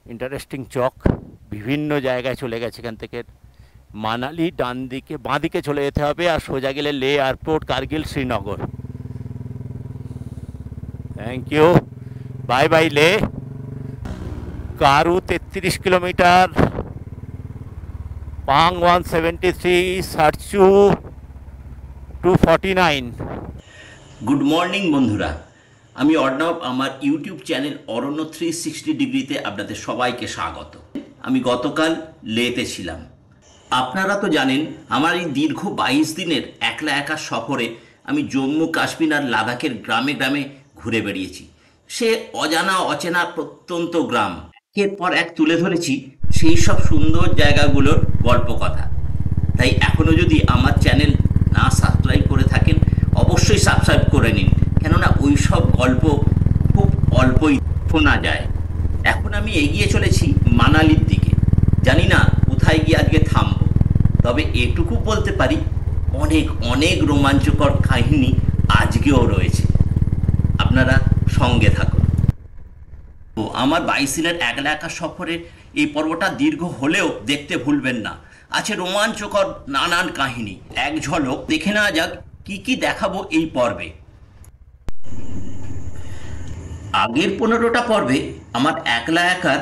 Interesting চক, বিভিন্ন জায়গায় চলে গেছে এখান থেকে। মানালি ডান দিকে বাঁ দিকে চলে যেতে হবে, আর সোজা গেলে Leh airport, Kargil, Srinagar. Thank you, bye bye Leh. কারু 33 কিলোমিটার, পাং 173, সারচু 249। গুড মর্নিং বন্ধুরা, আমি অর্ণব। আমার ইউটিউব চ্যানেল অরণ্য 360 ডিগ্রিতে আপনাদের সবাইকে স্বাগত। আমি গতকাল লেতে ছিলাম। আপনারা তো জানেন আমার এই দীর্ঘ 22 দিনের একলা একা সফরে আমি জম্মু কাশ্মীর আর লাদাখের গ্রামে গ্রামে ঘুরে বেড়িয়েছি। সে অজানা অচেনা প্রত্যন্ত গ্রাম, এরপর এক তুলে ধরেছি সেই সব সুন্দর জায়গাগুলোর গল্প কথা। তাই এখনও যদি আমার চ্যানেল না সাবস্ক্রাইব করে থাকেন, অবশ্যই সাবস্ক্রাইব করে নিন, কেননা ওই সব গল্প খুব অল্পই শোনা যায়। এখন আমি এগিয়ে চলেছি মানালির দিকে। জানি না কোথায় গিয়ে আজকে থামবো, তবে এটুকু বলতে পারি অনেক অনেক রোমাঞ্চকর কাহিনী আজকেও রয়েছে। আপনারা সঙ্গে থাকুন। তো আমার 22 দিনের একলা একা সফরের এই পর্বটা দীর্ঘ হলেও দেখতে ভুলবেন না, আছে রোমাঞ্চকর নানান কাহিনী। এক ঝলক দেখে নেওয়া যাক কি কি দেখাবো এই পর্বে। আগের 15টা পর্বে আমার একলা একার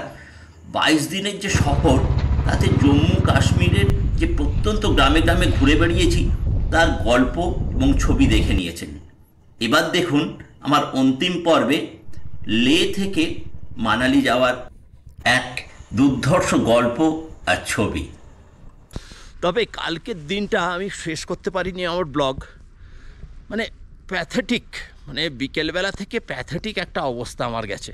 22 দিনের যে সফর, তাতে জম্মু কাশ্মীরের যে প্রত্যন্ত গ্রামে গ্রামে ঘুরে বেড়িয়েছি তার গল্প এবং ছবি দেখে নিয়েছেন। এবার দেখুন আমার অন্তিম পর্বে লে থেকে মানালি যাওয়ার এক দুর্ধর্ষ গল্প আর ছবি। তবে কালকের দিনটা আমি শেষ করতে পারিনি আমার ব্লগ, মানে প্যাথেটিক, মানে বিকেলবেলা থেকে প্যাথেটিক একটা অবস্থা আমার গেছে।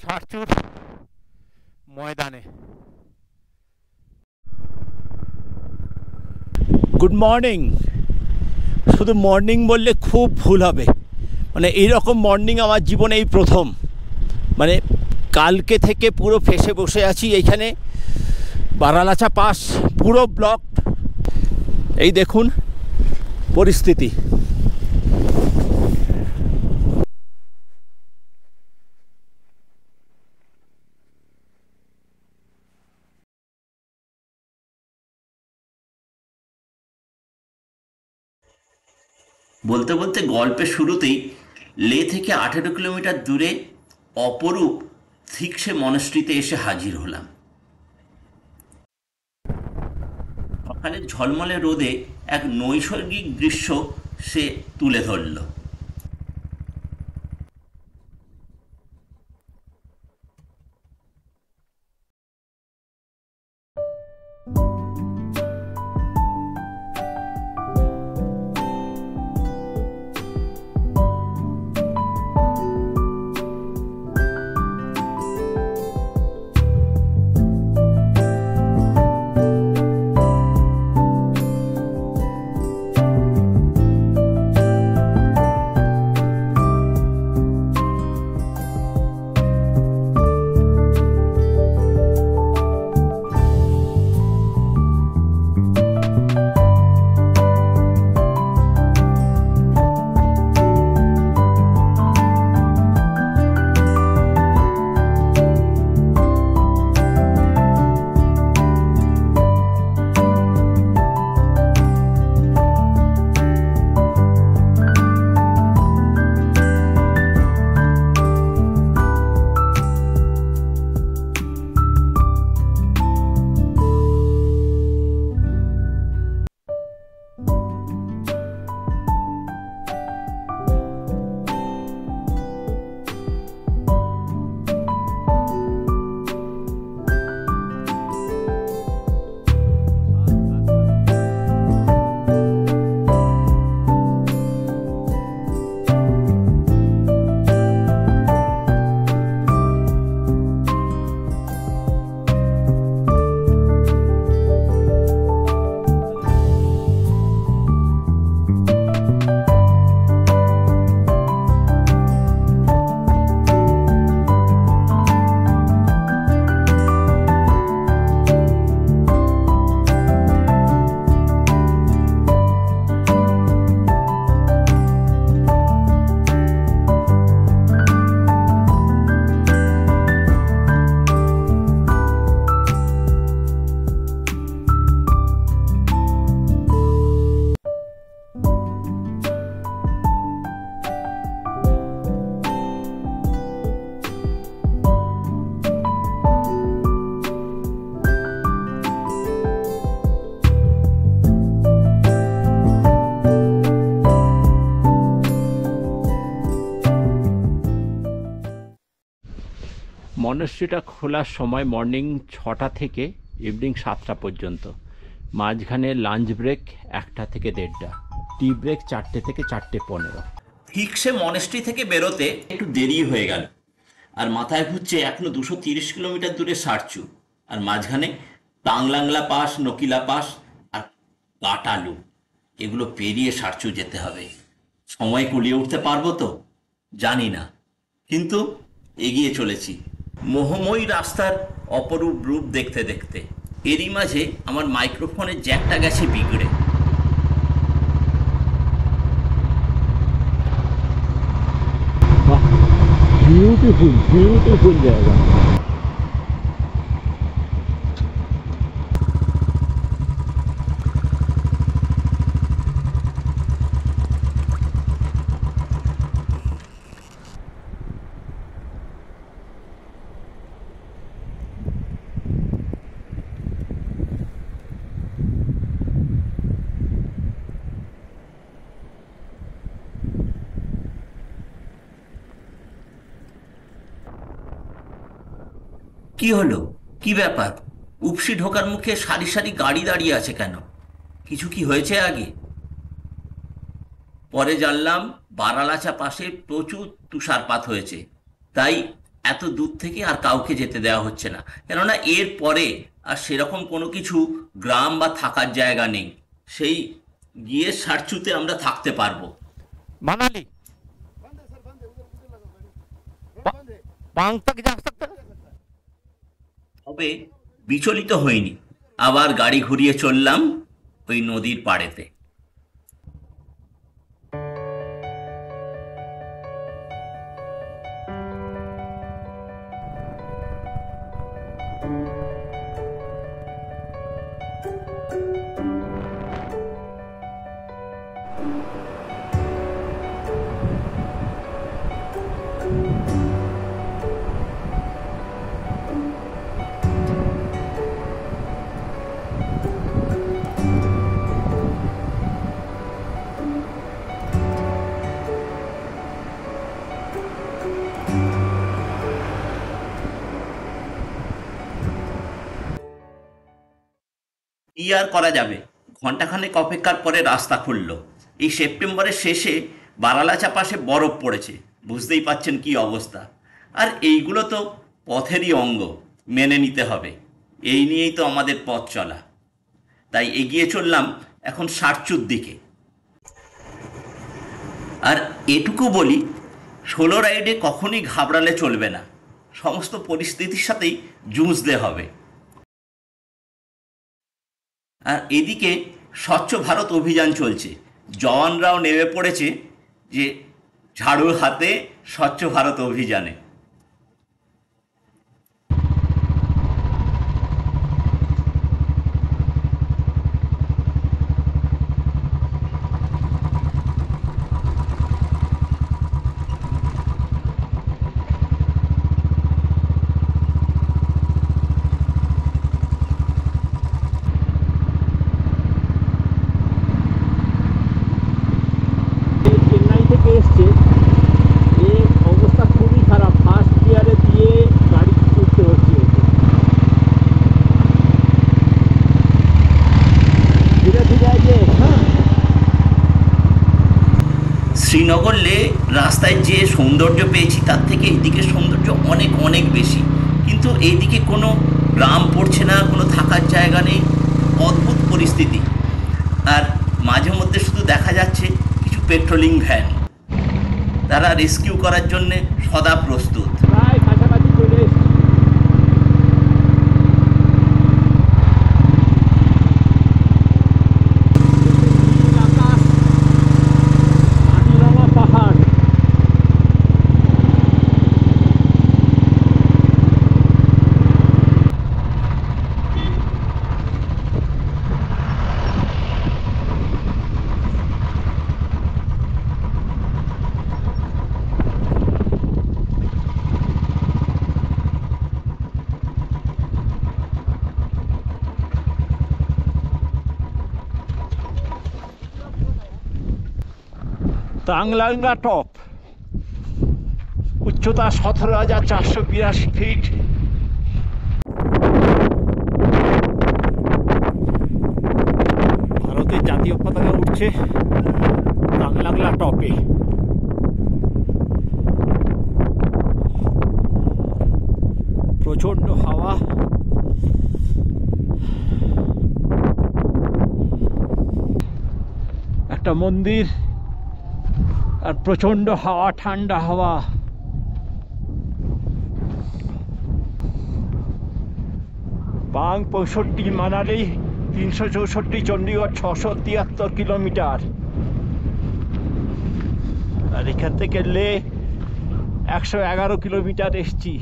সারচুর ময়দানে। Good morning. শুধু মর্নিং বললে খুব ভুল হবে, মানে এইরকম মর্নিং আমার জীবনে এই প্রথম। মানে কালকে থেকে পুরো ফেসে বসে আছি এইখানে, বারালাচা পাস পুরো ব্লক। এই দেখুন পরিস্থিতি। বলতে বলতে গল্পের শুরুতেই লে থেকে 18 কিলোমিটার দূরে অপরূপ থিকসে মনস্ট্রিতে এসে হাজির হলাম। সকালের ঝলমলে রোদে এক নৈসর্গিক দৃশ্য সে তুলে ধরল। মনেস্ট্রিটা খোলার সময় মর্নিং 6টা থেকে ইভিনিং 7টা পর্যন্ত, মাঝখানে লাঞ্চ ব্রেক 1টা থেকে 1:30, টি ব্রেক 4টে থেকে 4:15। ঠিকসে মনেস্ট্রি থেকে বেরোতে একটু দেরি হয়ে গেল, আর মাথায় ঘুরছে এখনো 230 কিলোমিটার দূরে সারচু, আর মাঝখানে টাংলাংলা পাস, নকিলা পাস আর কাটালু, এগুলো পেরিয়ে সারচু যেতে হবে। সময় কুলিয়ে উঠতে পারবো তো জানি না, কিন্তু এগিয়ে চলেছি মোহময়ী রাস্তার অপরূপ রূপ দেখতে দেখতে। এরই মাঝে আমার মাইক্রোফোনের জ্যাকটা গেছে বিগড়ে। বিউটিফুল বিউটিফুল জায়গা। কি হলো, কি ব্যাপার? উপসি ঢোকার মুখে সারি সারি গাড়ি দাঁড়িয়ে আছে কেন? কিছু কি হয়েছে আগে? পরে জানলাম বারালাচা পাশে প্রচুর তুষারপাত হয়েছে, তাই এত দূর থেকে আর কাউকে যেতে দেওয়া হচ্ছে না, কেননা এর পরে আর সেরকম কোনো কিছু গ্রাম বা থাকার জায়গা নেই। সেই গিয়ে সারচুতে আমরা থাকতে পারবো। মানালি তবে বিচলিত হইনি, আবার গাড়ি ঘুরিয়ে চললাম ওই নদীর পাড়েতে। কি আর করা যাবে, ঘন্টাখানেক অপেক্ষার পরে রাস্তা খুললো। এই সেপ্টেম্বরের শেষে বারালাচা পাশে বরফ পড়েছে, বুঝতেই পাচ্ছেন কি অবস্থা। আর এইগুলো তো পথেরই অঙ্গ, মেনে নিতে হবে। এই নিয়েই তো আমাদের পথ চলা। তাই এগিয়ে চললাম এখন সারচুর দিকে। আর এটুকু বলি, সোলো রাইডে কখনই ঘাবড়ালে চলবে না, সমস্ত পরিস্থিতির সাথেই জুঝতে হবে। আর এদিকে স্বচ্ছ ভারত অভিযান চলছে, জওয়ানরাও নেমে পড়েছে যে ঝাড়ু হাতে স্বচ্ছ ভারত অভিযানে। শ্রীনগর লে রাস্তায় যে সৌন্দর্য পেয়েছি তার থেকে এইদিকে সৌন্দর্য অনেক অনেক বেশি, কিন্তু এইদিকে কোনো গ্রাম পড়ছে না, কোনো থাকার জায়গা নেই, অদ্ভুত পরিস্থিতি। আর মাঝে মধ্যে শুধু দেখা যাচ্ছে কিছু পেট্রোলিং ভ্যান, তারা রেস্কিউ করার জন্যে সদা প্রস্তুত। প্রায় কাছাকাছি চলে এসেছি। টাংলাঙ্গা টপ, উচ্চতা 17,482 ফিট। ভারতের জাতীয় পতাকা উঠছে কাংলাংলা টপে। প্রচন্ড হাওয়া, একটা মন্দির আর প্রচন্ড হাওয়া, ঠান্ডা হাওয়া। পাং 65, মানালি 364, চণ্ডীগড় 673 কিলোমিটার। আর এখান থেকে লে 111 কিলোমিটার এসছি।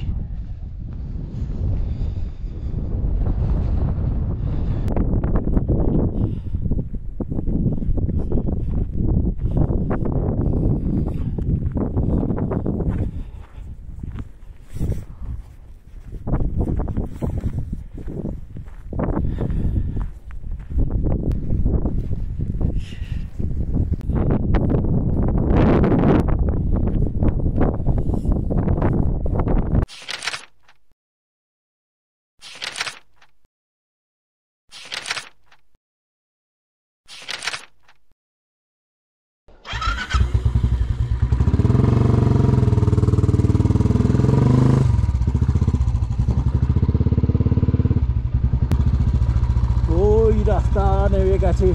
রাস্তা নেমে গেছে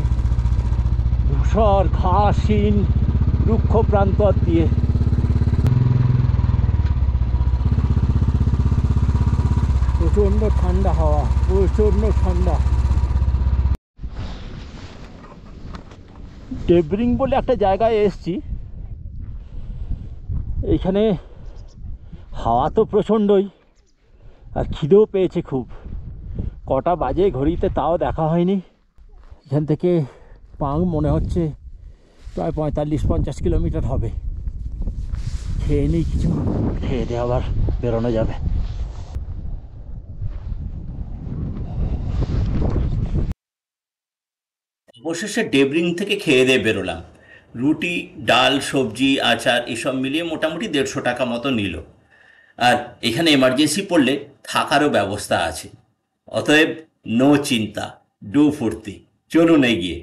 ধূসর ঘাসহীন রুক্ষ প্রান্তর দিয়ে। প্রচন্ড ঠান্ডা হাওয়া, প্রচন্ড ঠান্ডা। ডেব্রিং বলে একটা জায়গায় এসছি, এইখানে হাওয়া তো প্রচণ্ডই আর খিদেও পেয়েছে খুব। কটা বাজে ঘড়িতে তাও দেখা হয়নি। এখান থেকে পাং মনে হচ্ছে প্রায় 45-50 কিলোমিটার হবে। খেয়ে নিই কিছু, খেয়ে দিয়ে আবার বেরোনো যাবে। অবশেষে ডেব্রিং থেকে খেয়ে দিয়ে বেরোলাম। রুটি, ডাল, সবজি, আচার এসব মিলিয়ে মোটামুটি 150 টাকা মতো নিল। আর এখানে এমার্জেন্সি পড়লে থাকারও ব্যবস্থা আছে। অতএব নো চিন্তা, ডু ফুর্তি। চলুন এগিয়ে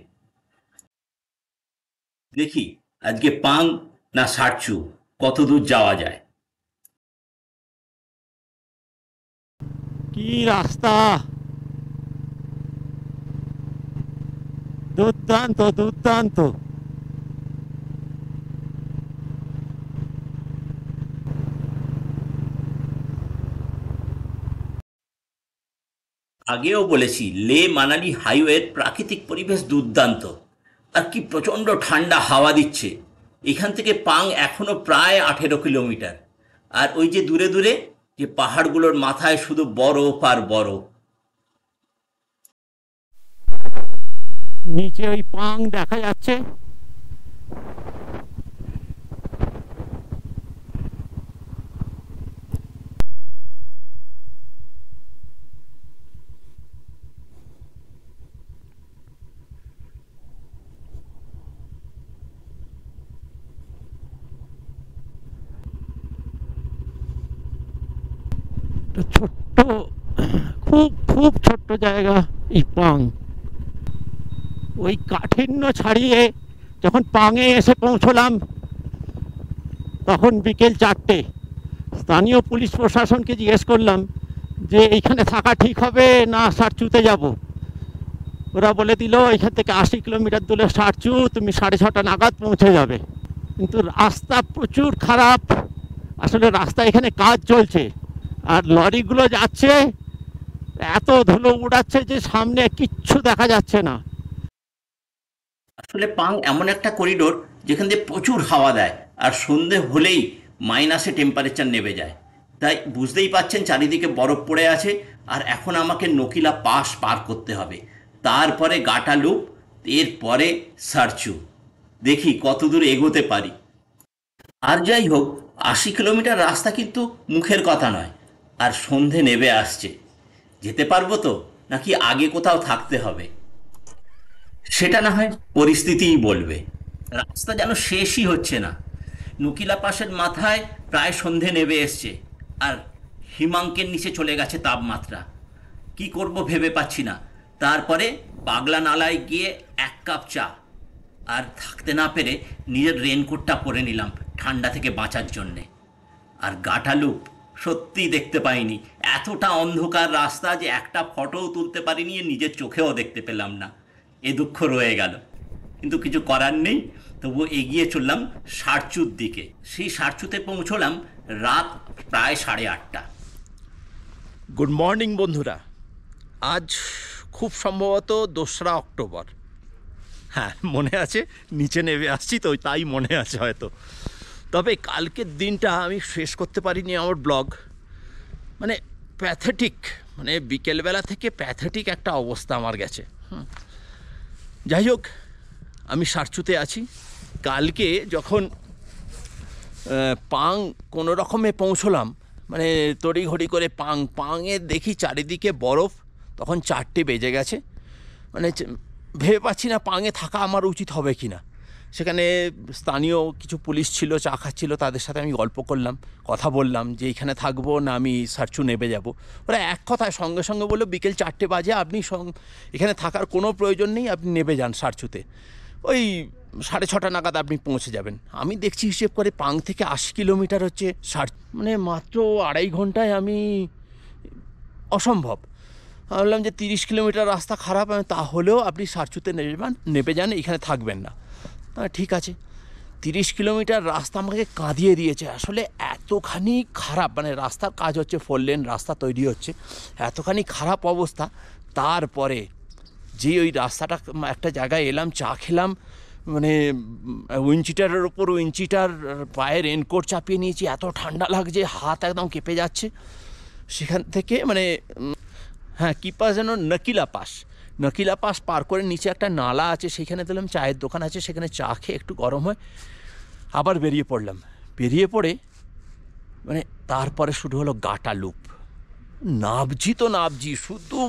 দেখি আজকে পাং না সারচু কত দূর যাওয়া যায়। কি রাস্তা, দুর্দান্ত দুর্দান্ত। আগেও বলেছি, লে মানালি হাইওয়ের প্রাকৃতিক পরিবেশ দুর্দান্ত। আর কি প্রচণ্ড ঠান্ডা হাওয়া দিচ্ছে। এখান থেকে পাং এখনো প্রায় 18 কিলোমিটার। আর ওই যে দূরে দূরে যে পাহাড়গুলোর মাথায় শুধু বরফ আর বরফ। নিচে ওই পাং দেখা যাচ্ছে। ছোট্ট, খুব খুব ছোট্ট জায়গা এই পাং। ওই কাঠিন্য ছাড়িয়ে যখন পাঙে এসে পৌঁছলাম তখন বিকেল 4টে। স্থানীয় পুলিশ প্রশাসনকে জিজ্ঞেস করলাম যে এইখানে থাকা ঠিক হবে না সারচুতে যাব। ওরা বলে দিল এখান থেকে 80 কিলোমিটার দূরে সারচু, তুমি 6:30 নাগাদ পৌঁছে যাবে। কিন্তু রাস্তা প্রচুর খারাপ। আসলে রাস্তা এখানে কাজ চলছে আর লরিগুলো যাচ্ছে, এত ধুলো উড়াচ্ছে যে সামনে কিচ্ছু দেখা যাচ্ছে না। আসলে পাং এমন একটা করিডোর যেখান দিয়ে প্রচুর হাওয়া দেয় আর সন্ধে হলেই মাইনাসে টেম্পারেচার নেমে যায়। তাই বুঝতেই পাচ্ছেন চারিদিকে বরফ পড়ে আছে। আর এখন আমাকে নকিলা পাস পার করতে হবে, তারপরে গাটা লুপ, এরপরে সারচু। দেখি কত দূর এগোতে পারি। আর যাই হোক, 80 কিলোমিটার রাস্তা কিন্তু মুখের কথা নয়। আর সন্ধে নেমে আসছে। যেতে পারবো তো, নাকি আগে কোথাও থাকতে হবে সেটা না হয় পরিস্থিতিই বলবে। রাস্তা যেন শেষই হচ্ছে না। নুকিলা পাসের মাথায় প্রায় সন্ধে নেমে এসছে আর হিমাঙ্কের নিচে চলে গেছে তাপমাত্রা। কি করব ভেবে পাচ্ছি না। তারপরে পাগলা নালায় গিয়ে 1 কাপ চা, আর থাকতে না পেরে নিজের রেনকোটটা পরে নিলাম ঠান্ডা থেকে বাঁচার জন্যে। আর গাটালুপ সত্যিই দেখতে পাইনি, এতটা অন্ধকার রাস্তা যে একটা ফটোও তুলতে পারিনি, নিজের চোখেও দেখতে পেলাম না। এ দুঃখ রয়ে গেল, কিন্তু কিছু করার নেই। তবু এগিয়ে চললাম সারচুর দিকে। সেই সারচুতে পৌঁছলাম রাত প্রায় 8:30। গুড মর্নিং বন্ধুরা। আজ খুব সম্ভবত 2রা অক্টোবর। হ্যাঁ, মনে আছে, নিচে নেমে আসছি তো তাই মনে আছে হয়তো। তবে কালকের দিনটা আমি শেষ করতে পারিনি আমার ব্লগ। মানে প্যাথেটিক, মানে বিকেলবেলা থেকে প্যাথেটিক একটা অবস্থা আমার গেছে। যাই হোক, আমি সারচুতে আছি। কালকে যখন পাং কোনো রকমে পৌঁছলাম, মানে তড়িঘড়ি করে পাঙে দেখি চারিদিকে বরফ। তখন 4টে বেজে গেছে। মানে ভেবে পাচ্ছি না পাঙে থাকা আমার উচিত হবে কি না। সেখানে স্থানীয় কিছু পুলিশ ছিল, চা খাচ্ছিল, তাদের সাথে আমি গল্প করলাম, কথা বললাম যে এইখানে থাকবো না আমি সারচু নেমে যাব। ওরা এক কথায় সঙ্গে সঙ্গে বললো বিকেল 4টে বাজে, আপনি এখানে থাকার কোনো প্রয়োজন নেই, আপনি নেমে যান সারচুতে। ওই 6:30 নাগাদ আপনি পৌঁছে যাবেন। আমি দেখছি হিসেব করে পাং থেকে 80 কিলোমিটার হচ্ছে মানে মাত্র 2.5 ঘন্টায় আমি অসম্ভব। বললাম যে 30 কিলোমিটার রাস্তা খারাপ, তাহলেও আপনি সারচুতে নেমে যান, এখানে থাকবেন না। ঠিক আছে। 30 কিলোমিটার রাস্তা আমাকে কাঁদিয়ে দিয়েছে। আসলে এতখানি খারাপ, মানে রাস্তার কাজ হচ্ছে, 4 লেন রাস্তা তৈরি হচ্ছে, এতখানি খারাপ অবস্থা। তারপরে যে ওই রাস্তাটা একটা জায়গায় এলাম, চা খেলাম, মানে উইন্ডচিটারের ওপর উইন্ডচিটার, পায়ে রেনকোট চাপিয়ে নিয়েছি, এত ঠান্ডা লাগছে, হাত একদম কেঁপে যাচ্ছে। সেখান থেকে মানে হ্যাঁ, কী পাস যেন, নকিলা পাস পার করে নিচে একটা নালা আছে, সেখানে দিলাম চায়ের দোকান আছে, সেখানে চা খেয়ে একটু গরম হয় আবার বেরিয়ে পড়লাম। বেরিয়ে পড়ে মানে তারপরে শুরু হলো গাটালুপ। নাবজি শুধু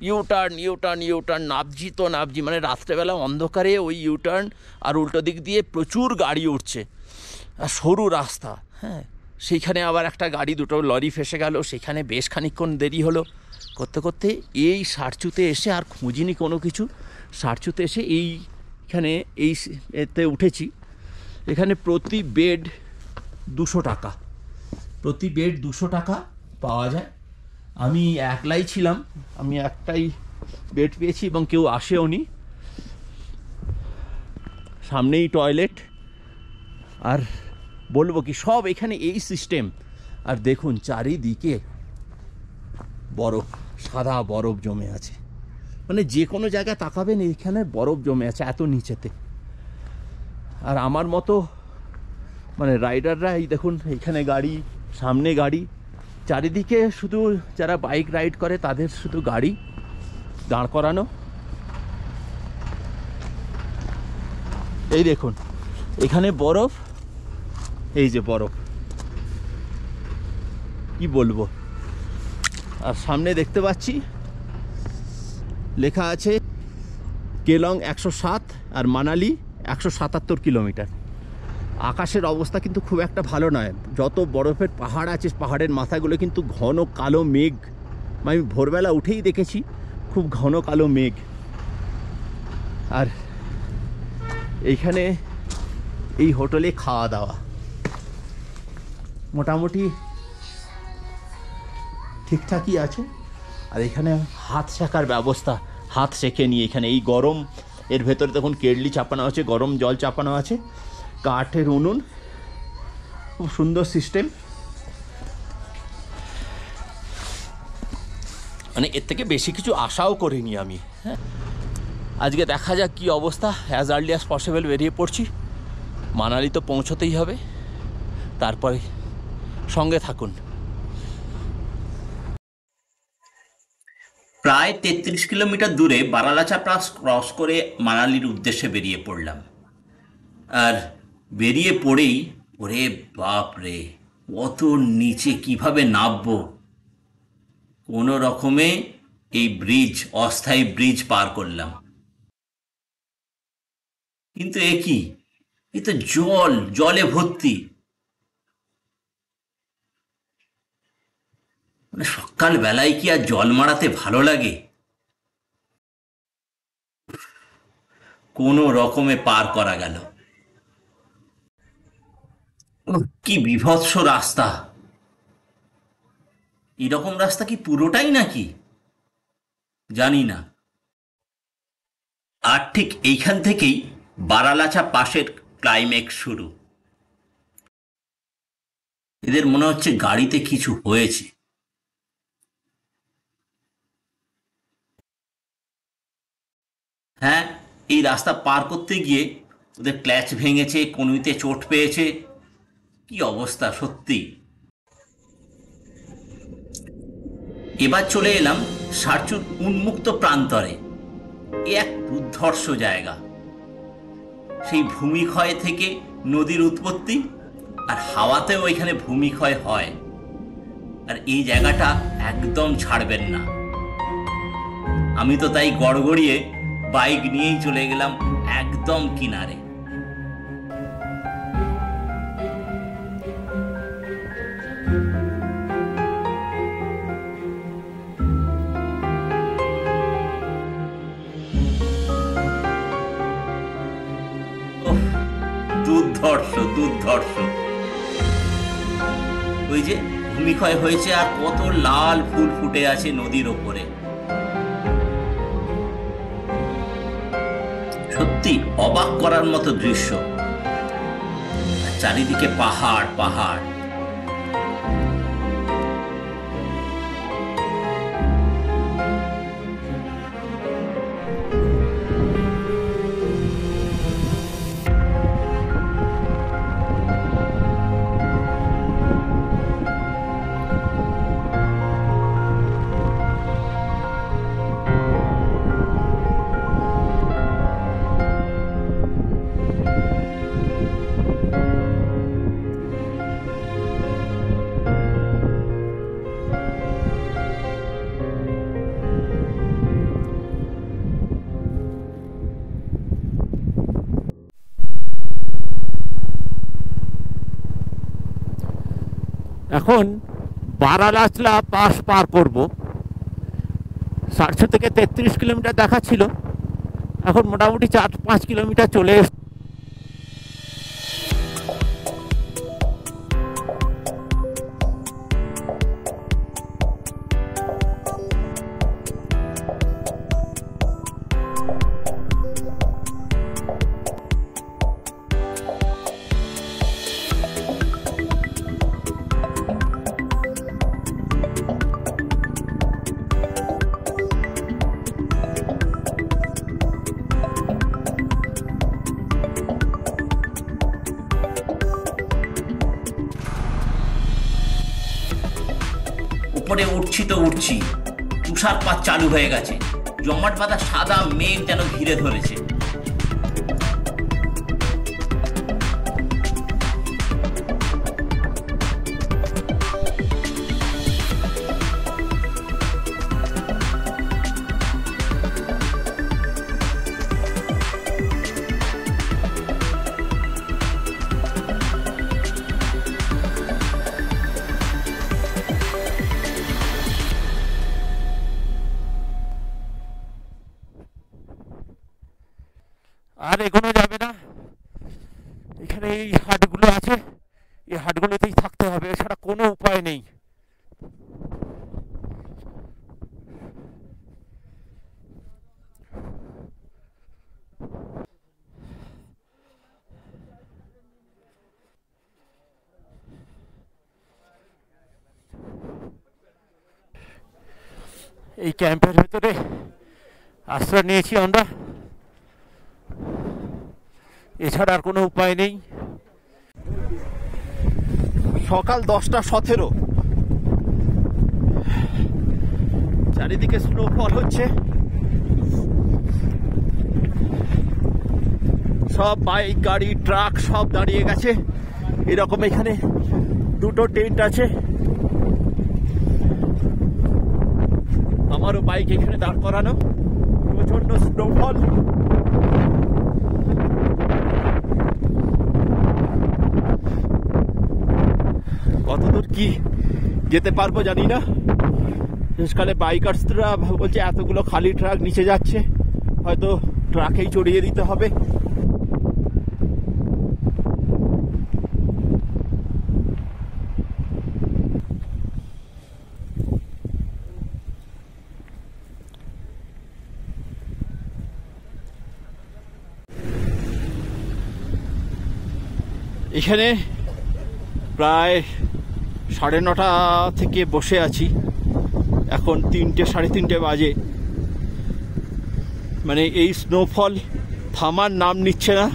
ইউটার্ন, নাবজি, মানে রাত্রেবেলা অন্ধকারে ওই ইউটার্ন আর উল্টো দিক দিয়ে প্রচুর গাড়ি উঠছে, আর সরু রাস্তা। হ্যাঁ, সেইখানে আবার একটা গাড়ি, 2টো লরি ফেসে গেল, সেখানে বেশ খানিকক্ষণ দেরি হলো। করতে করতে এই সারচুতে এসে আর খুঁজিনি কোনো কিছু। সারচুতে এসে এইখানে এতে উঠেছি। এখানে প্রতি বেড 200 টাকা, প্রতি বেড 200 টাকা পাওয়া যায়। আমি একলাই ছিলাম, আমি একটাই বেড পেয়েছি এবং কেউ আসেও নি। সামনেই টয়লেট, আর বলবো কি, সব এখানে এই সিস্টেম। আর দেখুন চারিদিকে বরফ, সাদা বরফ জমে আছে। মানে যে কোনো জায়গায় তাকাবেন এইখানে বরফ জমে আছে এত নিচেতে। আর আমার মতো মানে রাইডাররা, এই দেখুন এইখানে গাড়ি, সামনে গাড়ি, চারিদিকে শুধু যারা বাইক রাইড করে তাদের শুধু গাড়ি দাঁড় করানো। এই দেখুন এখানে বরফ, এই যে বরফ, কি বলবো। আর সামনে দেখতে পাচ্ছি লেখা আছে কেলং 107 আর মানালি 177 কিলোমিটার। আকাশের অবস্থা কিন্তু খুব একটা ভালো নয়। যত বরফের পাহাড় আছে, পাহাড়ের মাথাগুলো কিন্তু ঘন কালো মেঘ। আমি ভোরবেলা উঠেই দেখেছি খুব ঘন কালো মেঘ। আর এইখানে এই হোটেলে খাওয়া দাওয়া মোটামুটি ঠিকঠাকই আছে। আর এখানে হাত সেকার ব্যবস্থা, হাত সেকে নিয়ে এখানে এই গরম, এর ভেতরে দেখুন কেটলি চাপানো আছে, গরম জল চাপানো আছে, কাঠের উনুন, খুব সুন্দর সিস্টেম। মানে এর থেকে বেশি কিছু আশাও করিনি আমি। হ্যাঁ, আজকে দেখা যাক কী অবস্থা। অ্যাজ আর্লি অ্যাজ পসিবল বেরিয়ে পড়ছি। মানালি তো পৌঁছতেই হবে, তারপরে সঙ্গে থাকুন। প্রায় 33 কিলোমিটার দূরে বারালাচা পাস ক্রস করে মানালির উদ্দেশ্যে বেরিয়ে পড়লাম। আর বেরিয়ে পড়েই ওরে বাপ রে, অত নিচে কিভাবে নামবো। কোনো রকমে এই ব্রিজ, অস্থায়ী ব্রিজ পার করলাম। কিন্তু এ কি, এ তো জলে ভর্তি। মানে সকাল বেলায় কি আর জল মারাতে ভালো লাগে? কোনো রকমে পার করা গেল। কি বিভৎস রাস্তা! এরকম রাস্তা কি পুরোটাই নাকি জানি না। আর ঠিক এইখান থেকেই বারালাচা পাশের ক্লাইম্যাক্স শুরু। এদের মনে হচ্ছে গাড়িতে কিছু হয়েছে। হ্যাঁ, এই রাস্তা পার করতে গিয়ে ওদের ক্ল্যাচ ভেঙেছে, কনুইতে চোট পেয়েছে। কি অবস্থা সত্যি। এবার চলে এলাম সারচুর উন্মুক্ত প্রান্তরে। এ এক দুর্ধর্ষ জায়গা। সেই ভূমিক্ষয় থেকে নদীর উৎপত্তি, আর হাওয়াতেও এখানে ভূমিক্ষয় হয়। আর এই জায়গাটা একদম ছাড়বেন না। আমি তো তাই গড়গড়িয়ে বাইক নিয়েই চলে গেলাম একদম কিনারে। দুর্ধর্ষ দুর্ধর্ষ। ওই যে ভূমিক্ষয় হয়েছে আর কত লাল ফুল ফুটে আছে নদীর ওপরে। সত্যি অবাক করার মতো দৃশ্য। চারিদিকে পাহাড় পাহাড়। এখন বারালাচলা পাস পার করব। 700 থেকে 33 কিলোমিটার দেখাচ্ছিল, এখন মোটামুটি 4-5 কিলোমিটার চলে এসেছে। উপরে উঠছি তো উঠছি, তুষারপাত চালু হয়ে গেছে। জমাট বাঁধা সাদা মেঘ যেন ঘিরে ধরেছে। আর এগোনো যাবে না। এখানে এই হাটগুলো আছে, এই হাটগুলোতেই থাকতে হবে, এছাড়া কোনো উপায় নেই। এই ক্যাম্পের ভেতরে আশ্রয় নিয়েছি আমরা, এছাড়া আর কোনো উপায় নেই। সকাল 10:17, চারিদিকে স্নোফল হচ্ছে। সব বাইক গাড়ি ট্রাক সব দাঁড়িয়ে গেছে। এরকম এখানে 2টো টেন্ট আছে। আমারও বাইক এখানে দাঁড় করানো। প্রচন্ড স্নোফল। কতদূর কি যেতে পারবো জানি না। শেষকালে বাইকার্সরা বলছে এতগুলো খালি ট্রাক নিচে যাচ্ছে, হয়তো ট্রাকেই চড়িয়ে দিতে হবে। এখানে প্রায় 9:30 থেকে বসে আছি, এখন 3টে 3:30 বাজে। মানে এই স্নোফল থামার নাম নিচ্ছে না।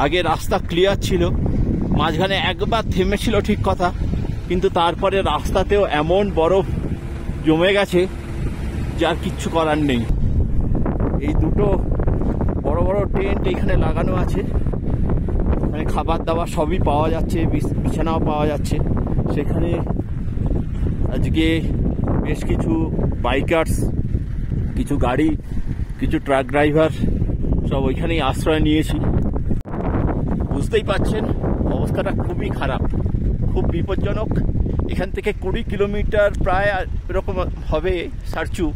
আগে রাস্তা ক্লিয়ার ছিল, মাঝখানে একবার থেমেছিল ঠিক কথা, কিন্তু তারপরে রাস্তাতেও এমন বরফ জমে গেছে যার কিচ্ছু করার নেই। এই দুটো বড় বড় টেন্ট এখানে লাগানো আছে, মানে খাবার দাবার সবই পাওয়া যাচ্ছে, বিছানাও পাওয়া যাচ্ছে। সেখানে আজকে বেশ কিছু বাইকার্স, কিছু গাড়ি, কিছু ট্রাক ড্রাইভার সব ওইখানেই আশ্রয় নিয়েছি। বুঝতেই পারছেন অবস্থাটা খুবই খারাপ, খুব বিপজ্জনক। এখান থেকে 20 কিলোমিটার প্রায় এরকম হবে সারচু।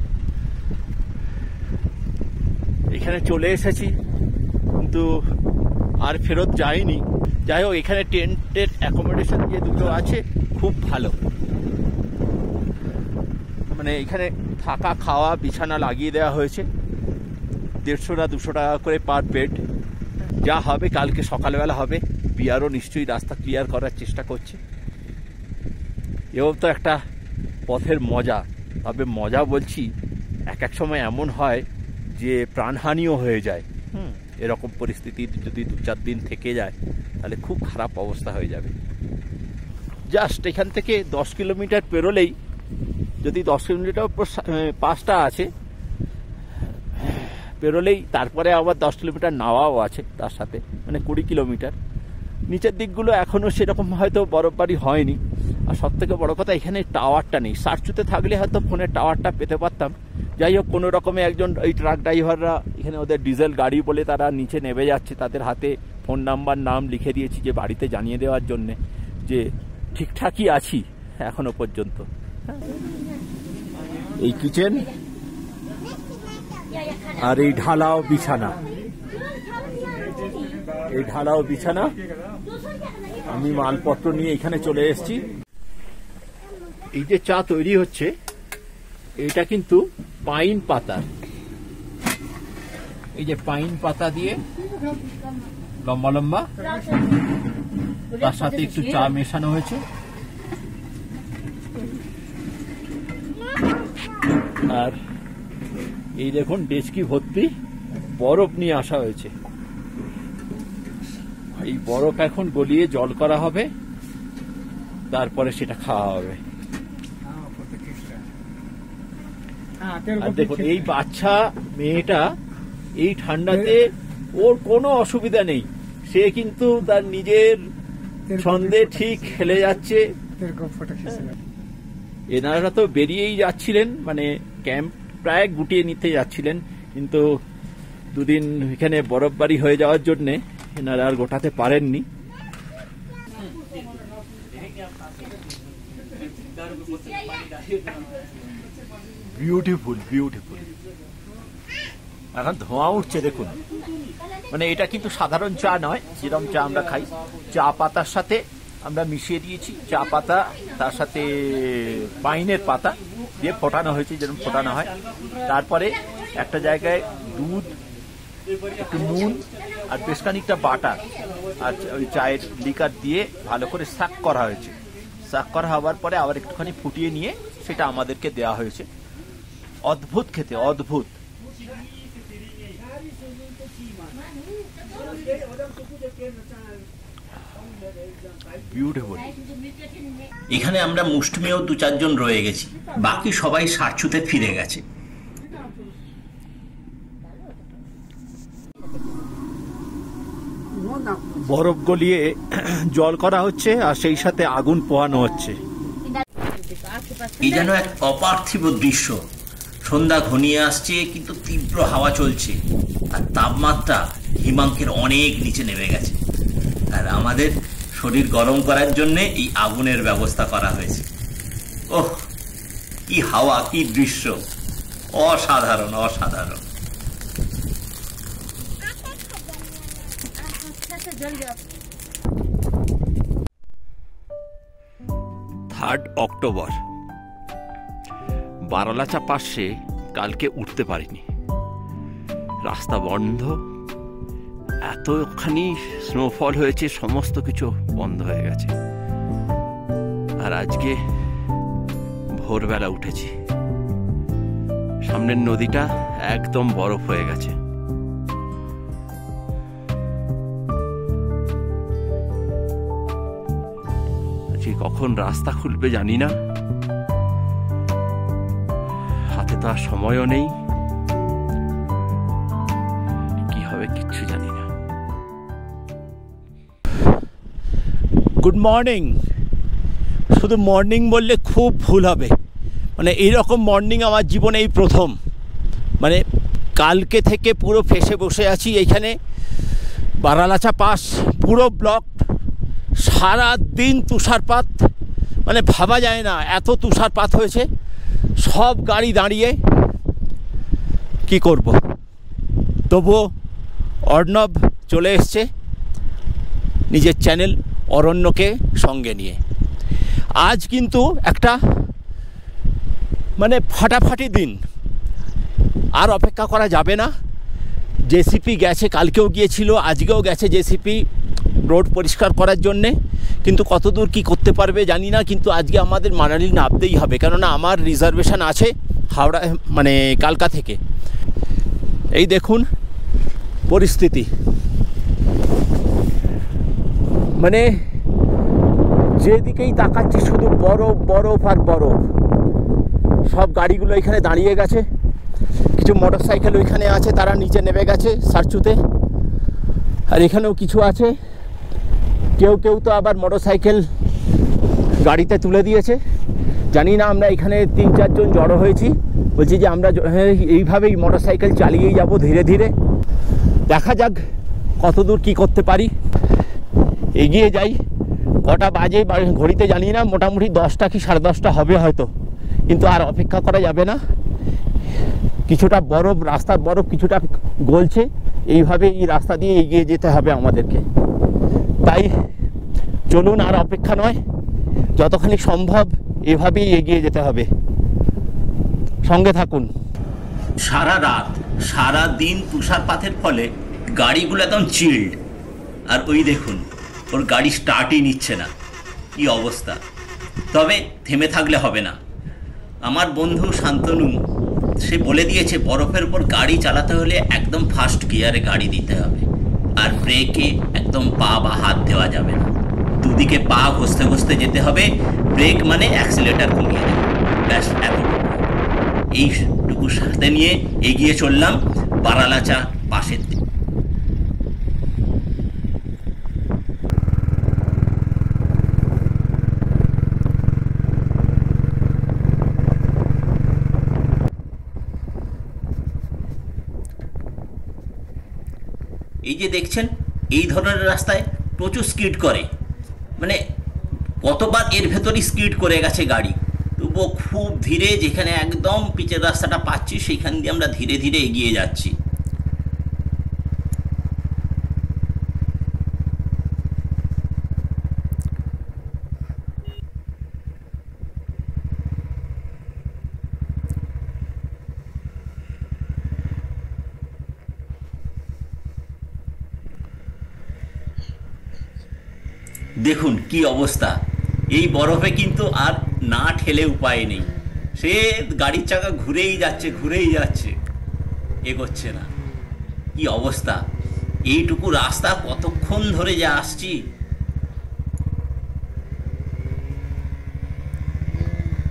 এখানে চলে এসেছি কিন্তু আর ফেরত যাইনি। যাই হোক, এখানে টেন্টের অ্যাকোমোডেশন যে দুটো আছে খুব ভালো, মানে এখানে থাকা খাওয়া বিছানা লাগিয়ে দেওয়া হয়েছে। 150 না 200 টাকা করে পার বেড। যা হবে কালকে সকালবেলা হবে। বিআরও নিশ্চয়ই রাস্তা ক্লিয়ার করার চেষ্টা করছে। এও তো একটা পথের মজা। তবে মজা বলছি, এক সময় এমন হয় যে প্রাণহানিও হয়ে যায়। এরকম পরিস্থিতি যদি 2-4 দিন থেকে যায় তাহলে খুব খারাপ অবস্থা হয়ে যাবে। জাস্ট এখান থেকে 10 কিলোমিটার পেরোলেই, যদি 10 কিলোমিটার পাঁচটা আছে পেরোলেই, তারপরে আবার 10 কিলোমিটার নাওয়াও আছে তার সাথে, মানে 20 কিলোমিটার। নিচের দিকগুলো এখনও সেরকম হয়তো বরফবারি হয়নি। আর সব থেকে বড় কথা, এখানে টাওয়ারটা নেই। সারচুতে থাকলে হয়তো ফোনের টাওয়ারটা পেতে পারতাম। যাই হোক, কোনো রকমে একজন এই ট্রাক ড্রাইভাররা, এখানে ওদের ডিজেল গাড়ি বলে তারা নিচে নেমে যাচ্ছে, তাদের হাতে ফোন নাম্বার নাম লিখে দিয়েছি যে বাড়িতে জানিয়ে দেওয়ার জন্যে যে ঠিকঠাকই আছি এখনো পর্যন্ত। এই কিচেন আর এই ঢালাও বিছানা, এই ঢালাও বিছানা। আমি মালপত্র নিয়ে এখানে চলে এসেছি। এই যে চা তৈরি হচ্ছে, এটা কিন্তু পাইন পাতার, এই যে পাইন পাতা দিয়ে লম্বা লম্বা, তার সাথে একটু চা মেশানো হয়েছে। আর এই দেখুন ডেচকি ভর্তি বরফ নিয়ে আসা হয়েছে। এই বরফ এখন গলিয়ে জল করা হবে, তারপরে সেটা খাওয়া হবে। আর দেখুন এই বাচ্চা মেয়েটা এই ঠান্ডাতে ওর কোনো অসুবিধা নেই, সে কিন্তু তার নিজের ছন্দে ঠিক খেলে যাচ্ছে। এনারা তো বেরিয়েই যাচ্ছিলেন, মানে ক্যাম্প প্রায় গুটিয়ে নিতে যাচ্ছিলেন, কিন্তু দুদিন এখানে বরফবারি হয়ে যাওয়ার জন্যে এনারা আর গোটাতে পারেননি। Beautiful beautiful. এখন ধোঁয়া উঠছে দেখুন। মানে এটা কিন্তু সাধারণ চা নয়, যেরকম চা আমরা খাই। চা পাতার সাথে আমরা মিশিয়ে দিয়েছি চা পাতা, তার সাথে পাইনের পাতা দিয়ে ফোটানো হয়েছে, যেরকম ফোটানো হয়। তারপরে একটা জায়গায় দুধ, একটু নুন আর বেশ খানিকটা বাটার আর ওই চায়ের লিকার দিয়ে ভালো করে শাক করা হয়েছে। শাক করা হওয়ার পরে আবার একটুখানি ফুটিয়ে নিয়ে সেটা আমাদেরকে দেওয়া হয়েছে। অদ্ভুত খেতে, অদ্ভুত। বিউটিফুল। এখানে আমরা মুষ্টিমেয় 2-4 জন রয়ে গেছি, বাকি সবাই সারচুতে ফিরে গেছে। বরফ গলিয়ে জল করা হচ্ছে আর সেই সাথে আগুন পোহানো হচ্ছে। এই যেন এক অপার্থিব দৃশ্য। সন্ধ্যা ঘনিয়ে আসছে, কিন্তু তীব্র হাওয়া চলছে আর তাপমাত্রা হিমাঙ্কের অনেক নিচে নেমে গেছে। আর আমাদের শরীর গরম করার জন্য এই আগুনের ব্যবস্থা করা হয়েছে। ওহ, কি হাওয়া, কি দৃশ্য, অসাধারণ অসাধারণ। অক্টোবর, বারালাচা পাশে কালকে উঠতে পারিনি, রাস্তা বন্ধ, এতখানি স্নোফল হয়েছে, সমস্ত কিছু বন্ধ হয়ে গেছে। আর আজকে ভোরবেলা উঠেছি, সামনের নদীটা একদম বরফ হয়ে গেছে। আজকে কখন রাস্তা খুলবে জানি না, হাতে তো আর সময়ও নেই, কি হবে কিচ্ছু জানি না। Good morning. শুধু মর্নিং বললে খুব ভুল হবে, মানে এইরকম মর্নিং আমার জীবনে এই প্রথম। মানে কালকে থেকে পুরো ফেসে বসে আছি এইখানে, বারালাচা পাস পুরো ব্লক, সারা দিন তুষারপাত, মানে ভাবা যায় না এত তুষারপাত হয়েছে। সব গাড়ি দাঁড়িয়ে, কি করব, তবুও অর্ণব চলে এসছে নিজের চ্যানেল অরণ্যকে সঙ্গে নিয়ে। আজ কিন্তু একটা মানে ফাটাফাটি দিন, আর অপেক্ষা করা যাবে না। জেসিপি গেছে, কালকেও গিয়েছিল, আজকেও গেছে জেসিপি রোড পরিষ্কার করার জন্যে, কিন্তু কতদূর কি করতে পারবে জানি না। কিন্তু আজকে আমাদের মানালি নামতেই হবে, কেননা আমার রিজার্ভেশন আছে হাওড়া, মানে কালকা থেকে। এই দেখুন পরিস্থিতি, মানে যেদিকেই তাকাচ্ছি শুধু বরফ বরফ আর বরফ। সব গাড়িগুলো এখানে দাঁড়িয়ে গেছে, কিছু মোটর সাইকেল ওইখানে আছে, তারা নিচে নেমে গেছে সারচুতে, আর এখানেও কিছু আছে। কেউ কেউ তো আবার মোটর সাইকেল গাড়িতে তুলে দিয়েছে। জানি না, আমরা এখানে 3-4 জন জড়ো হয়েছি, বলছি যে আমরা এইভাবেই মোটর সাইকেল চালিয়েই যাব ধীরে ধীরে। দেখা যাক কতদূর কি করতে পারি, এগিয়ে যাই। কটা বাজে ঘড়িতে জানি না, মোটামুটি 10টা কি 10:30 হবে হয়তো, কিন্তু আর অপেক্ষা করা যাবে না। কিছুটা বরফ, রাস্তার বরফ কিছুটা গলছে, এইভাবে এই রাস্তা দিয়ে এগিয়ে যেতে হবে আমাদেরকে। তাই চলুন, আর অপেক্ষা নয়, যতখানি সম্ভব এভাবেই এগিয়ে যেতে হবে। সঙ্গে থাকুন। সারা রাত সারা দিন তুষারপাতের ফলে গাড়িগুলো একদম চিল্ড, আর ওই দেখুন ওর গাড়ি স্টার্টই নিচ্ছে না, কি অবস্থা। তবে থেমে থাকলে হবে না। আমার বন্ধু শান্তনু সে বলে দিয়েছে বরফের উপর গাড়ি চালাতে হলে একদম ফাস্ট গিয়ারে গাড়ি দিতে হবে, আর ব্রেকে একদম পা বা হাত দেওয়া যাবে না, দুদিকে পা ঘষতে ঘষতে যেতে হবে। ব্রেক মানে অ্যাক্সিলেটার কমিয়ে দেবে, ব্যাস এতটুকু। এইটুকু সাথে নিয়ে এগিয়ে চললাম বারালাচা পাশের দিকে। এই যে দেখছেন, এই ধরনের রাস্তায় প্রচুর স্কিড করে, মানে কতবার এর ভেতরই স্কিড করে গেছে গাড়ি। তবুও খুব ধীরে, যেখানে একদম পিচের রাস্তাটা পাচ্ছি সেইখান দিয়ে আমরা ধীরে ধীরে এগিয়ে যাচ্ছি। দেখুন কি অবস্থা, এই বরফে কিন্তু আর না ঠেলে উপায় নেই, সে গাড়ির চাকা ঘুরেই যাচ্ছে, এগোচ্ছে না। কি অবস্থা, এইটুকু রাস্তা কতক্ষণ ধরে যে আসছি,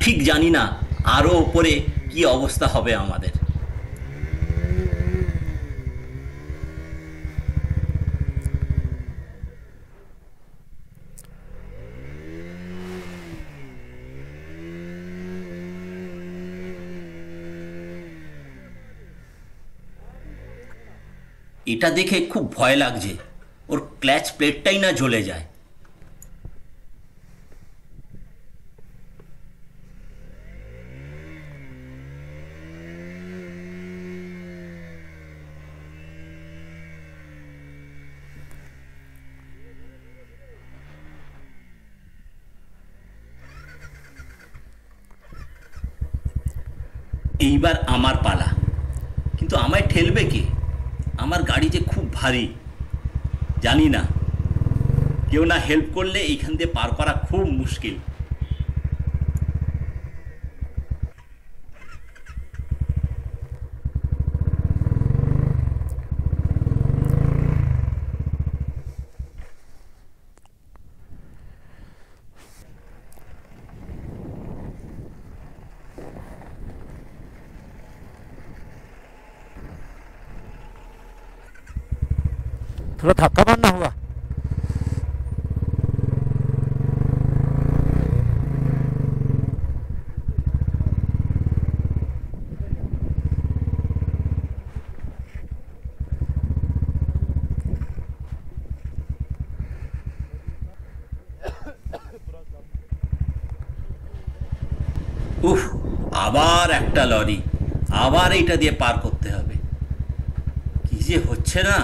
ঠিক জানি না আরো ওপরে কি অবস্থা হবে আমাদের। এটা দেখে খুব ভয় লাগছে, ওর ক্ল্যাচ প্লেটটাই না জ্বলে যায়। এইবার আমার পালা, কিন্তু আমায় ঠেলবে কে? আমার গাড়ি যে খুব ভারী, জানি না, কেউ না হেল্প করলে এইখান দিয়ে পার করা খুব মুশকিল। थोड़ा धक्का मारना होगा। উফ, আবার একটা লরি, আবার এইটা দিয়ে পার করতে হবে। কি যে হচ্ছে না।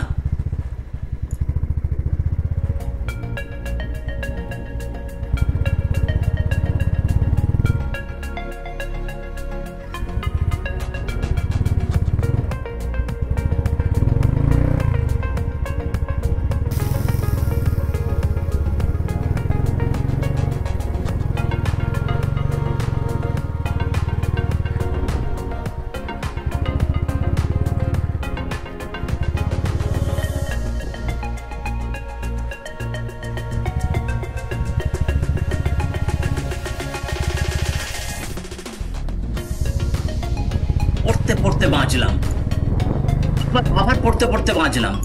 পড়তে পড়তে বাঁচলাম, আবার পড়তে পড়তে বাঁচলাম।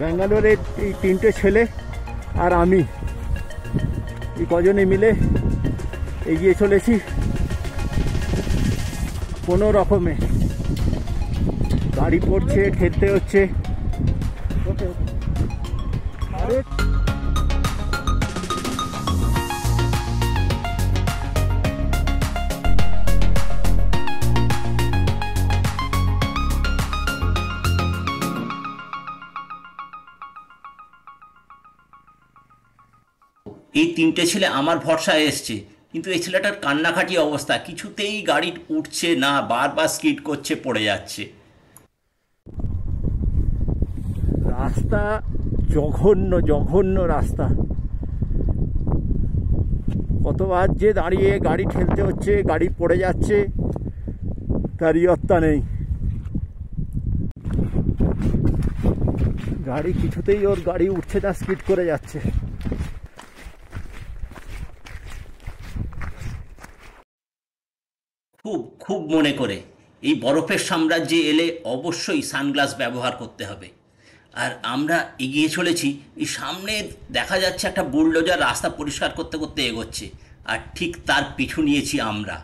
ব্যাঙ্গালোরে এই তিনটে ছেলে আর আমি এই কজনে মিলে এগিয়ে চলেছি কোনো রকমে। গাড়ি পড়ছে, ঠেলতে হচ্ছে। আরে এই তিনটে ছেলে আমার ভরসায় এসছে, কিন্তু এই ছেলেটার কান্নাকাটি অবস্থা, কিছুতেই গাড়ি উঠছে না, বারবার স্কিড করছে, পড়ে যাচ্ছে। রাস্তা জঘন্য জঘন্য রাস্তা। কতবার যে দাঁড়িয়ে গাড়ি ঠেলতে হচ্ছে, গাড়ি পড়ে যাচ্ছে, তার ইয়ত্তা নেই। গাড়ি কিছুতেই ওর গাড়ি উঠছে না, স্কিড করে যাচ্ছে। খুব খুব মনে করে এই বরফের সাম্রাজ্যে এলে অবশ্যই সানগ্লাস ব্যবহার করতে হবে। আর আমরা এগিয়ে চলেছি, এই সামনে দেখা যাচ্ছে একটা বুলডোজার রাস্তা পরিষ্কার করতে করতে এগোচ্ছে, আর ঠিক তার পিছু নিয়েছি আমরা।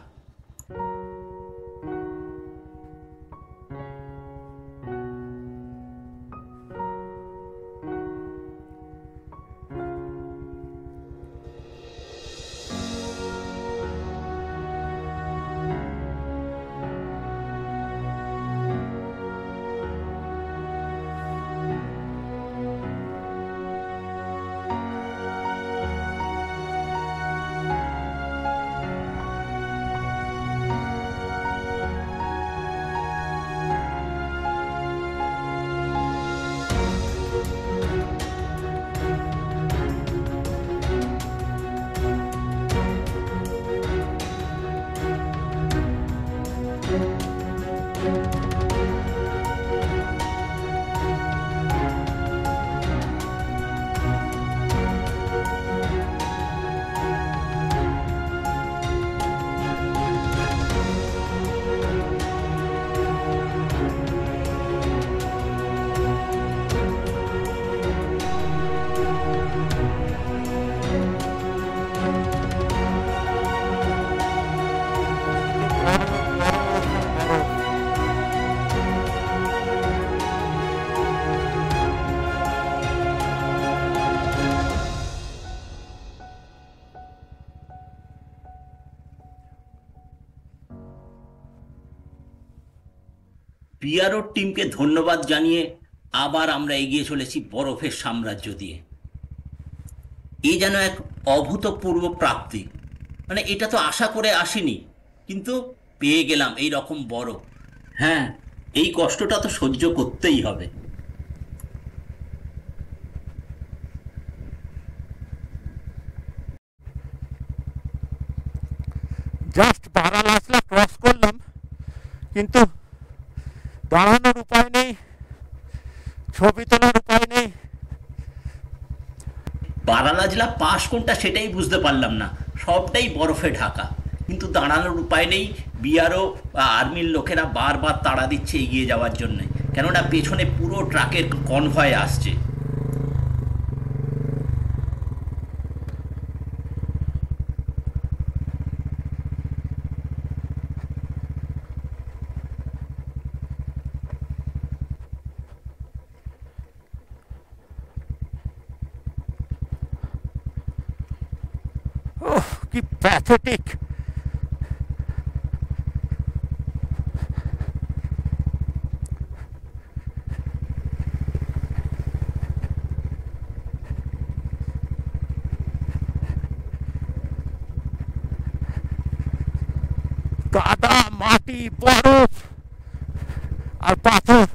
বিআরও টিমকে ধন্যবাদ জানিয়ে আবার আমরা এগিয়ে চলেছি বরফের সাম্রাজ্য দিয়ে। এই যেন এক অভূতপূর্ব প্রাপ্তি, মানে এটা তো আশা করে আসিনি, কিন্তু পেয়ে গেলাম এই রকম বরফ। হ্যাঁ, এই কষ্টটা তো সহ্য করতেই হবে। জাস্ট বারালাসলা ক্রস করলাম, কিন্তু দাঁড়ানোর উপায় নেই, ছবি তোলার উপায় নেই। বারালাজলা পাস কোনটা সেটাই বুঝতে পারলাম না, সবটাই বরফে ঢাকা, কিন্তু দাঁড়ানোর উপায় নেই। বিআরও আর্মির লোকেরা বারবার তাড়া দিচ্ছে এগিয়ে যাওয়ার জন্য, কেননা পেছনে পুরো ট্রাকের কনভয় আসছে। ওহ, কি প্যাথেটিক। কাদা, মাটি, বরফ আর পাথর।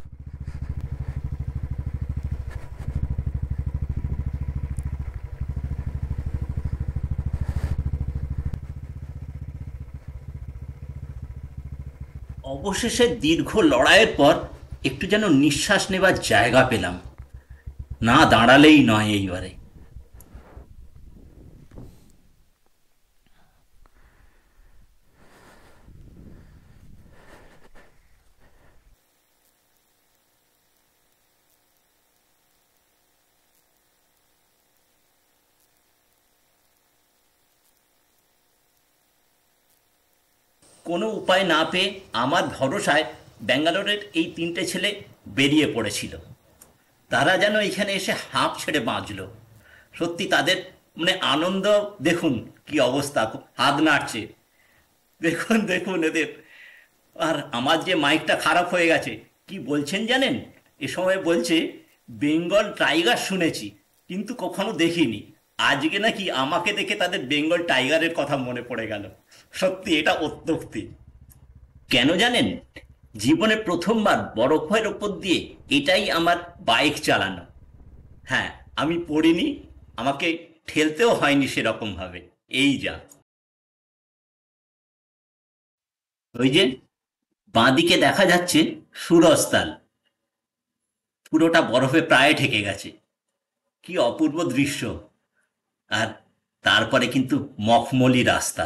অবশেষে দীর্ঘ লড়াইয়ের পর একটু যেন নিঃশ্বাস নেবার জায়গা পেলাম, না দাঁড়ালেই নয় এইবারে। কোনো উপায় না পেয়ে আমার ভরসায় ব্যাঙ্গালোরের এই 3টে ছেলে বেরিয়ে পড়েছিল। তারা যেন এখানে এসে হাঁপ ছেড়ে বাঁচল। সত্যি তাদের মানে আনন্দ দেখুন, কি অবস্থা, হাত নাড়ছে, দেখুন দেখুন এদের। আর আমার যে মাইকটা খারাপ হয়ে গেছে, কি বলছেন জানেন? এ সময় বলছে বেঙ্গল টাইগার শুনেছি, কিন্তু কখনো দেখিনি। আজকে নাকি আমাকে দেখে তাদের বেঙ্গল টাইগারের কথা মনে পড়ে গেল। সত্যি এটা অত্যুক্তি। কেন জানেন? জীবনে প্রথমবার বরফের ওপর দিয়ে এটাই আমার বাইক চালানো। হ্যাঁ, আমি পড়িনি, আমাকে ঠেলতেও হয়নি সেরকম ভাবে। এই যা, ওই যে বাঁদিকে দেখা যাচ্ছে সুরজতাল, পুরোটা বরফে প্রায় ঢেকে গেছে। কি অপূর্ব দৃশ্য। আর তারপরে কিন্তু মখমলি রাস্তা।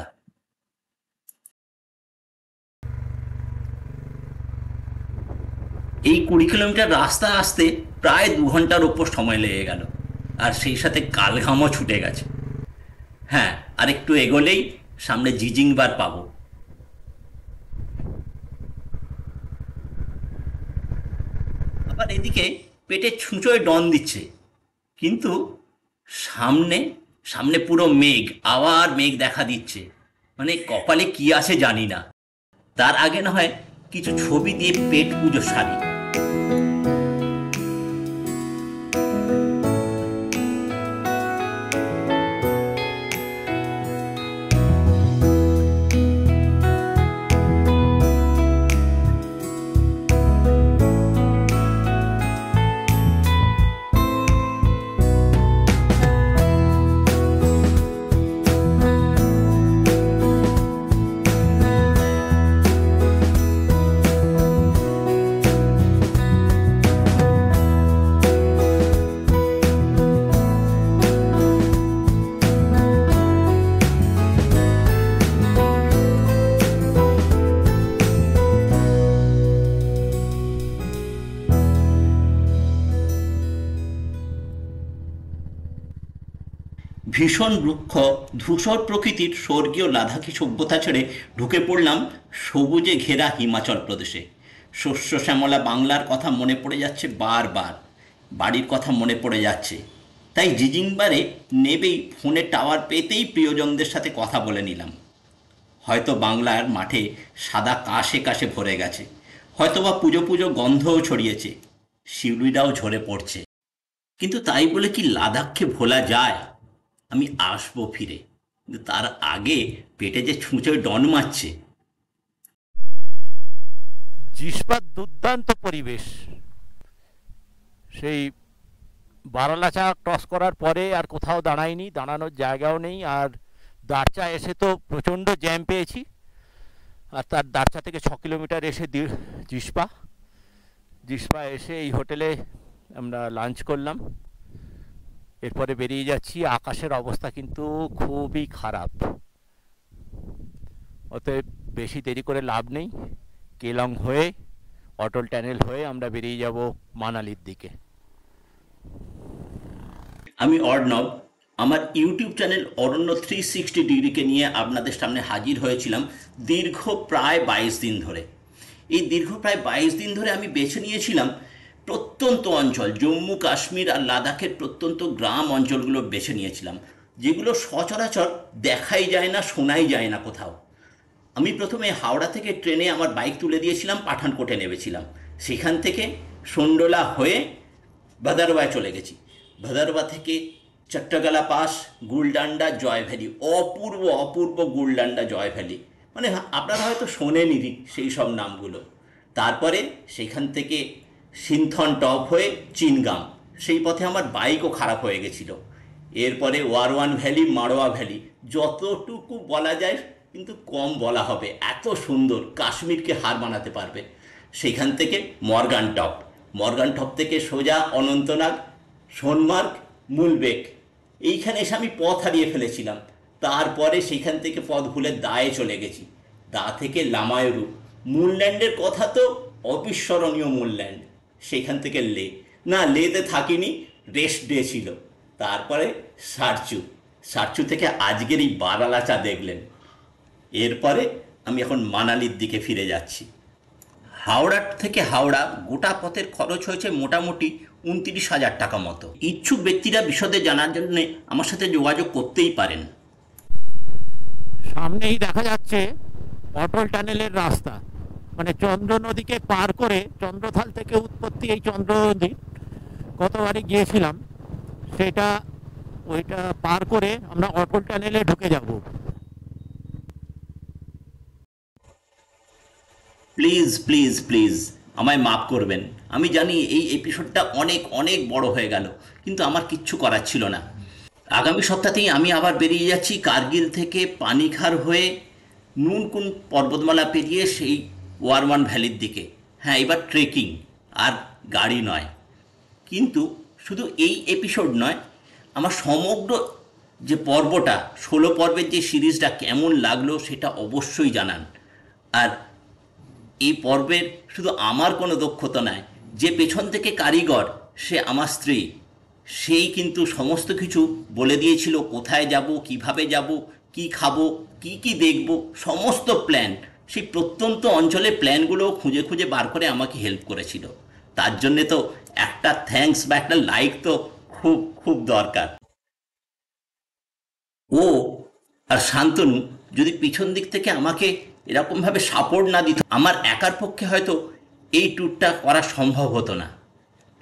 এই 20 কিলোমিটার রাস্তা আসতে প্রায় 2 ঘন্টার ওপর সময় লেগে গেল, আর সেই সাথে কালঘামও ছুটে গেছে। হ্যাঁ, আর একটু এগোলেই সামনে জিজিংবার পাবো। আবার এদিকে পেটে ছুঁচোয় ডন দিচ্ছে, কিন্তু সামনে সামনে পুরো মেঘ, আবার মেঘ দেখা দিচ্ছে। মানে কপালে কি আছে জানি না। তার আগে না হয় কিছু ছবি দিয়ে পেট পুজো সারি। ভীষণ রুক্ষ ধূসর প্রকৃতির স্বর্গীয় লাদাখি সভ্যতা ছেড়ে ঢুকে পড়লাম সবুজে ঘেরা হিমাচল প্রদেশে। শস্য শ্যামলা বাংলার কথা মনে পড়ে যাচ্ছে বারবার, বাড়ির কথা মনে পড়ে যাচ্ছে। তাই জিজিংবারে নেবেই ফোনে টাওয়ার পেতেই প্রিয়জনদের সাথে কথা বলে নিলাম। হয়তো বাংলার মাঠে সাদা কাশে কাশে ভরে গেছে, হয়তোবা পুজো পুজো গন্ধও ছড়িয়েছে, শিউলিটাও ঝরে পড়ছে, কিন্তু তাই বলে কি লাদাখকে ভোলা যায়? আমি আসবো ফিরে, কিন্তু তার আগে পেটে যে ছুঁচোয় ডন মারছে। জিসপার দুর্দান্ত পরিবেশ। সেই বারালাচা ক্রস করার পরে আর কোথাও দাঁড়াইনি, দাঁড়ানোর জায়গাও নেই। আর দারচা এসে তো প্রচণ্ড জ্যাম পেয়েছি। আর তার দারচা থেকে 6 কিলোমিটার এসে জিসপা এসে এই হোটেলে আমরা লাঞ্চ করলাম। এরপরে বেরিয়ে যাচ্ছি। আকাশের অবস্থা কিন্তু খুবই খারাপ, অতএব বেশি দেরি করে লাভ নেই। কেলং হয়ে, অটল টানেল হয়ে আমরা বেরিয়ে যাব মানালির দিকে। আমি অর্ণব, আমার ইউটিউব চ্যানেল অরণ্য 360 ডিগ্রিকে নিয়ে আপনাদের সামনে হাজির হয়েছিলাম দীর্ঘ প্রায় 22 দিন ধরে। এই দীর্ঘ প্রায় 22 দিন ধরে আমি বেছে নিয়েছিলাম প্রত্যন্ত অঞ্চল, জম্মু কাশ্মীর আর লাদাখের প্রত্যন্ত গ্রাম অঞ্চলগুলো বেছে নিয়েছিলাম, যেগুলো সচরাচর দেখাই যায় না, শোনাই যায় না কোথাও। আমি প্রথমে হাওড়া থেকে ট্রেনে আমার বাইক তুলে দিয়েছিলাম, পাঠানকোটে নেমেছিলাম। সেখান থেকে সন্ডোলা হয়ে ভাদারওয়ায় চলে গেছি। ভাদারওয়া থেকে চট্টগালা পাস, গুলডান্ডা, জয় ভ্যালি, অপূর্ব অপূর্ব গুলডান্ডা, জয় ভ্যালি, মানে আপনারা হয়তো শোনেনি সেই সব নামগুলো। তারপরে সেখান থেকে সিনথন টপ হয়ে চিনগাম, সেই পথে আমার বাইকও খারাপ হয়ে গেছিল। এরপরে ওয়ারওয়ান ভ্যালি, মারোয়া ভ্যালি, যতটুকু বলা যায় কিন্তু কম বলা হবে, এত সুন্দর, কাশ্মীরকে হার মানাতে পারবে। সেখান থেকে মর্গান টপ থেকে সোজা অনন্তনাগ, সোনমার্গ, মুলবেক, এইখানে এসে আমি পথ হারিয়ে ফেলেছিলাম। তারপরে সেখান থেকে পথ ভুলে দায়ে চলে গেছি, দা থেকে লামায়রু। মুনল্যান্ডের কথা তো অবিস্মরণীয় মুনল্যান্ড। সেখান থেকে লেতে থাকিনি, রেস্ট ডে ছিল। তারপরে সারচু থেকে আজকের এই বারালাচা দেখলেন। এরপরে আমি এখন মানালির দিকে ফিরে যাচ্ছি। হাওড়া থেকে হাওড়া গোটা পথের খরচ হয়েছে মোটামুটি 29,000 টাকা মতো। ইচ্ছুক ব্যক্তিরা বিশদে জানার জন্য আমার সাথে যোগাযোগ করতেই পারেন। সামনেই দেখা যাচ্ছে অটল টানেলের রাস্তা, মানে চন্দ্র নদীকে পার করে, চন্দ্রথাল থেকে উৎপত্তি এই চন্দ্র নদী, কতবারই গিয়েছিলাম, ওইটা পার করে আমরা অটল টানেলে ঢুকে যাব। প্লিজ প্লিজ প্লিজ আমায় মাফ করবেন। আমি জানি এই এপিসোডটা অনেক অনেক বড় হয়ে গেল, কিন্তু আমার কিচ্ছু করার ছিল না। আগামী সপ্তাহতেই আমি আবার বেরিয়ে যাচ্ছি কার্গিল থেকে পানিখার হয়ে নুনকুন পর্বতমালা পেরিয়ে সেই ওয়ারওয়ান ভ্যালির দিকে। হ্যাঁ, এবার ট্রেকিং আর গাড়ি নয়। কিন্তু শুধু এই এপিসোড নয়, আমার সমগ্র যে পর্বটা, 16 পর্বের যে সিরিজটা কেমন লাগলো সেটা অবশ্যই জানান। আর এই পর্বের শুধু আমার কোনো দক্ষতা নয়, যে পেছন থেকে কারিগর সে আমার স্ত্রী। সেই কিন্তু সমস্ত কিছু বলে দিয়েছিল, কোথায় যাব, কিভাবে যাব, কি খাবো, কি দেখব, সমস্ত প্ল্যান, সেই প্রত্যন্ত অঞ্চলের প্ল্যানগুলো খুঁজে খুঁজে বার করে আমাকে হেল্প করেছিল। তার জন্যে তো একটা থ্যাঙ্কস বা একটা লাইক তো খুব খুব দরকার। ও আর শান্তনু যদি পিছন দিক থেকে আমাকে এরকমভাবে সাপোর্ট না দিত, আমার একার পক্ষে হয়তো এই ট্যুরটা করা সম্ভব হতো না।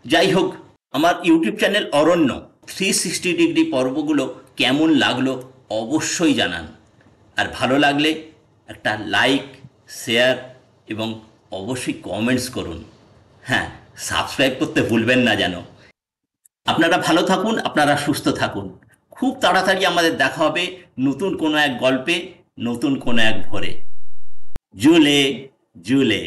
যাই হোক, আমার ইউটিউব চ্যানেল অরণ্য 360 ডিগ্রি পর্বগুলো কেমন লাগলো অবশ্যই জানান। আর ভালো লাগলে একটা লাইক, শেয়ার এবং অবশ্যই কমেন্টস করুন। হ্যাঁ, সাবস্ক্রাইব করতে ভুলবেন না যেন। আপনারা ভালো থাকুন, আপনারা সুস্থ থাকুন। খুব তাড়াতাড়ি আমাদের দেখা হবে নতুন কোনো এক গল্পে, নতুন কোনো এক ভোরে। জুলে জুলে।